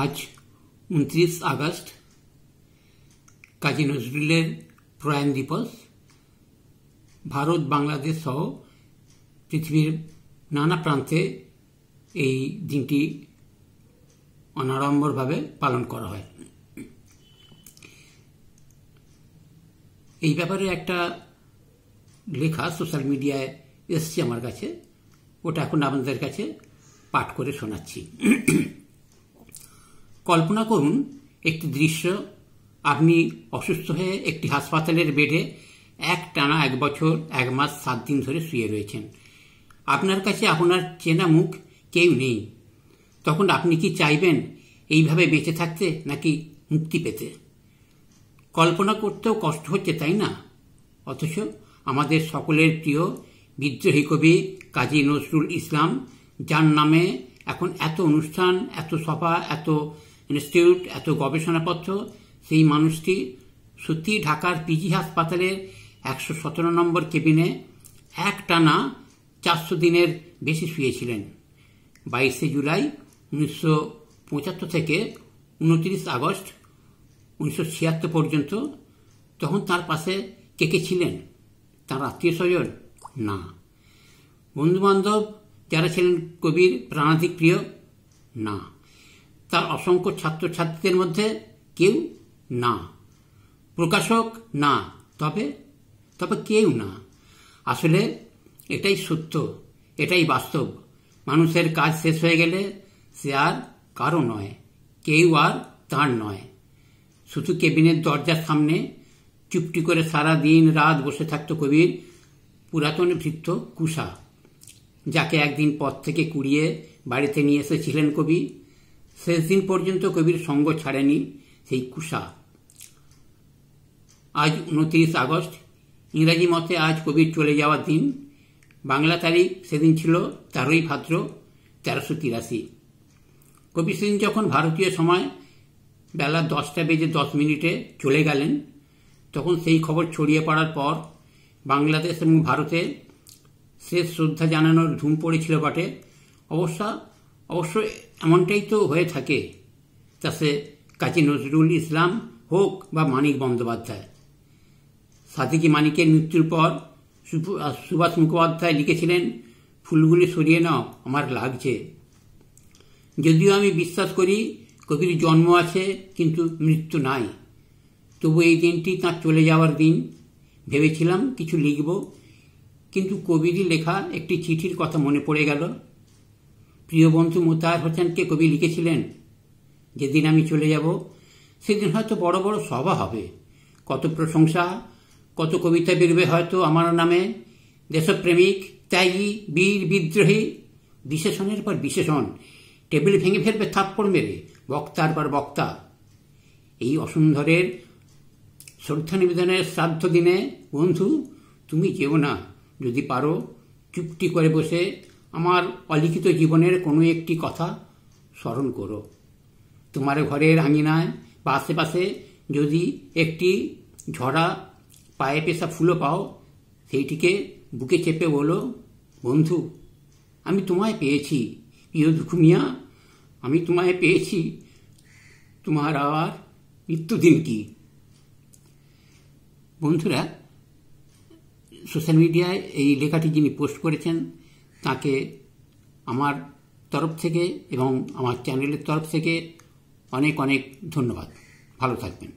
আজ 29 আগস্ট কাজী নজরুলের প্রয়াণ দিবস। ভারত, বাংলাদেশ সহ পৃথিবীর নানা প্রান্তে এই দিনটি অনাড়ম্বরভাবে পালন করা হয়। এই ব্যাপারে একটা লেখা সোশ্যাল মিডিয়ায় এসছে আমার কাছে, ওটা এখন আপনাদের কাছে পাঠ করে শোনাচ্ছি। কল্পনা করুন একটি দৃশ্য, আপনি অসুস্থ হয়ে একটি হাসপাতালের বেডে টানা 1 বছর 1 মাস 7 দিন ধরে শুয়ে রয়েছেন। আপনার কাছে আপনার চেনা মুখ কেউ নেই। তখন আপনি কি চাইবেন এইভাবে বেঁচে থাকতে নাকি মুক্তি পেতে? কল্পনা করতেও কষ্ট হচ্ছে, তাই না? অথচ আমাদের সকলের প্রিয় বিদ্রোহী কবি কাজী নজরুল ইসলাম, যার নামে এখন এত অনুষ্ঠান, এত সভা, এত ইনস্টিটিউট, এত গবেষণাপত্র, সেই মানুষটি সত্যি ঢাকার পিজি হাসপাতালের 117 নম্বর কেবিনে টানা 400 দিনের বেশি শুয়েছিলেন। 22 জুলাই 1975 থেকে 29 আগস্ট 1976 পর্যন্ত। তখন তার পাশে কে কে ছিলেন? তার আত্মীয় স্বজন? না। বন্ধুবান্ধব যারা ছিলেন কবির প্রাণাধিক প্রিয়? না। তার অসংখ্য ছাত্রছাত্রীদের মধ্যে কেউ? না। প্রকাশক? না। তবে কেউ না। আসলে এটাই সত্য, এটাই বাস্তব। মানুষের কাজ শেষ হয়ে গেলে সে আর কারো নয়, কেউ আর তার নয়। শুধু কেবিনের দরজার সামনে চুপটি করে সারা দিন রাত বসে থাকত কবির পুরাতন ভৃত্য কুষা, যাকে একদিন পথ থেকে কুড়িয়ে বাড়িতে নিয়ে এসেছিলেন কবি। শেষ দিন পর্যন্ত কবির সঙ্গ ছাড়েনি সেই কুষা। আজ 29 আগস্ট, ইংরাজি মতে আজ কবির চলে যাওয়ার দিন। বাংলা তারিখ সেদিন ছিল 13ই ভাদ্র 1383। কবি সেদিন যখন ভারতীয় সময় বেলা 10:10 চলে গেলেন, তখন সেই খবর ছড়িয়ে পড়ার পর বাংলাদেশ এবং ভারতে শেষ শ্রদ্ধা জানানোর ধুম পড়েছিল বটে। অবশ্য এমনটাই তো হয়ে থাকে, তা সে কাজী নজরুল ইসলাম হোক বা মানিক বন্দ্যোপাধ্যায়। সাদিকি মানিকের মৃত্যুর পর সুভাষ মুখোপাধ্যায় লিখেছিলেন, ফুলগুলি সরিয়ে নাও, আমার লাগছে। যদিও আমি বিশ্বাস করি কবির জন্ম আছে কিন্তু মৃত্যু নাই, তবু এই দিনটি তাঁর চলে যাওয়ার দিন। ভেবেছিলাম কিছু লিখব, কিন্তু কবিরই লেখা একটি চিঠির কথা মনে পড়ে গেল। প্রিয় বন্ধু মোতাহার হোসেনকে কবি লিখেছিলেন, যেদিন আমি চলে যাব সেদিন হয়তো বড় বড় সভা হবে, কত প্রশংসা, কত কবিতা বেরোবে হয়তো আমার নামে। দেশপ্রেমিক, ত্যাগী, বীর, বিদ্রোহী, বিশেষণের পর বিশেষণ, টেবিল ভেঙে ফেলবে থাপ্পড় মেরে বক্তার পর বক্তা। এই অসুন্দরের শ্রদ্ধা নিবেদনের শ্রাদ্ধ দিনে বন্ধু তুমি যেও না, যদি পারো চুপটি করে বসে আমার অলিখিত জীবনের কোনো একটি কথা স্মরণ করো। তোমার ঘরের আঙিনায় বা আশেপাশে যদি একটি ঝরা পায়ে পেশা ফুলও পাও, সেইটিকে বুকে চেপে বলো, বন্ধু আমি তোমায় পেয়েছি, প্রিয় দুঃখ মিয়া, আমি তোমায় পেয়েছি, তোমার আবার মৃত্যুদিন কি? বন্ধুরা, সোশ্যাল মিডিয়ায় এই লেখাটি যিনি পোস্ট করেছেন তাকে আমার তরফ থেকে এবং আমার চ্যানেলের তরফ থেকে অনেক অনেক ধন্যবাদ। ভালো থাকবেন।